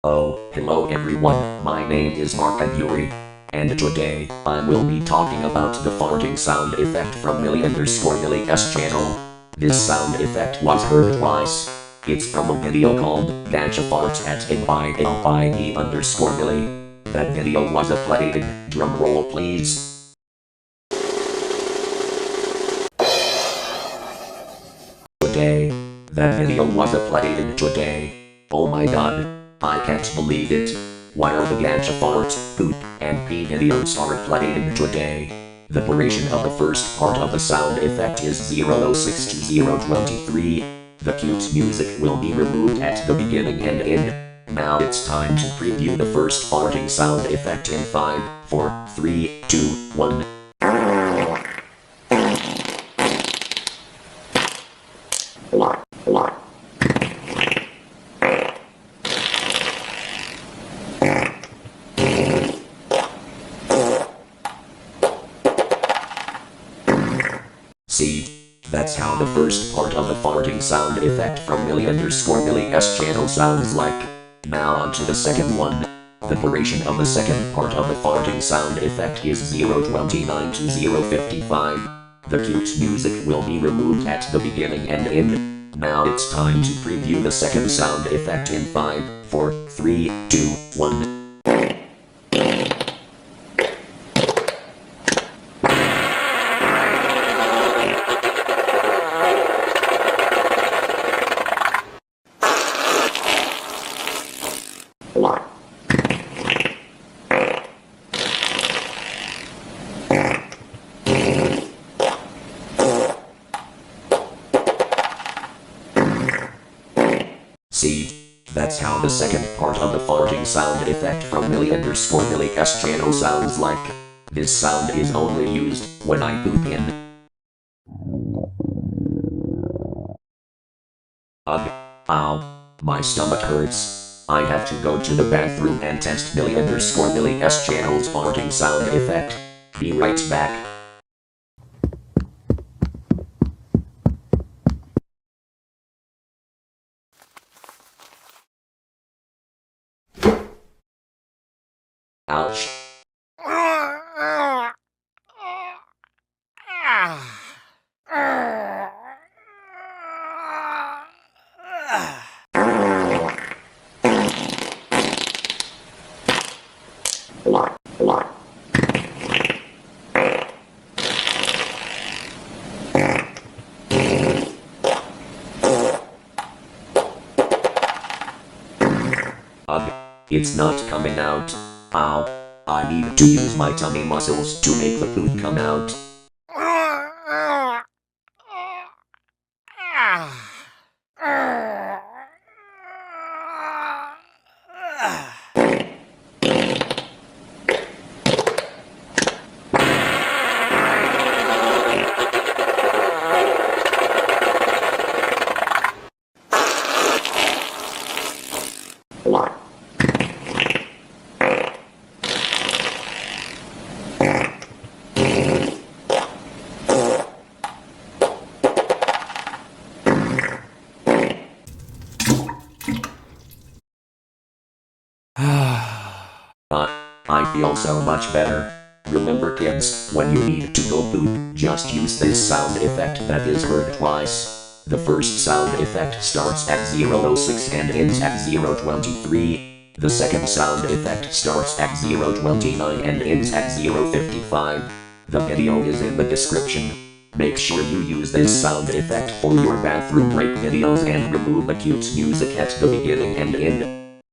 Oh, hello everyone, my name is Markov Yuri. And today, I will be talking about the farting sound effect from Millie_Millie_S channel. This sound effect was heard twice. It's from a video called Gacha Farts at MILIE_Millie. That video was uploaded, drumroll please. Today. That video was uploaded today. Oh my god. I can't believe it. Why are the Gacha Farts, poop, and pee videos are uploaded today? The duration of the first part of the sound effect is 006 to 023. The cute music will be removed at the beginning and end. Now it's time to preview the first farting sound effect in 5, 4, 3, 2, 1. See, that's how the first part of the farting sound effect from Millie_Millie_S channel sounds like. Now on to the second one. The duration of the second part of the farting sound effect is 029 to 055. The cute music will be removed at the beginning and end. Now it's time to preview the second sound effect in 5, 4, 3, 2, 1. See, that's how the second part of the farting sound effect from Millie_Millie_S channel sounds like. This sound is only used when I poop in. Ugh, ow, my stomach hurts. I have to go to the bathroom and test Millie_Millie_S channel's farting sound effect. Be right back. Ouch. Ugh, it's not coming out. Ow, I need to use my tummy muscles to make the poop come out. I feel so much better. Remember kids, when you need to go poop, just use this sound effect that is heard twice. The first sound effect starts at 006 and ends at 023. The second sound effect starts at 029 and ends at 055. The video is in the description. Make sure you use this sound effect for your bathroom break videos and remove the cute music at the beginning and end.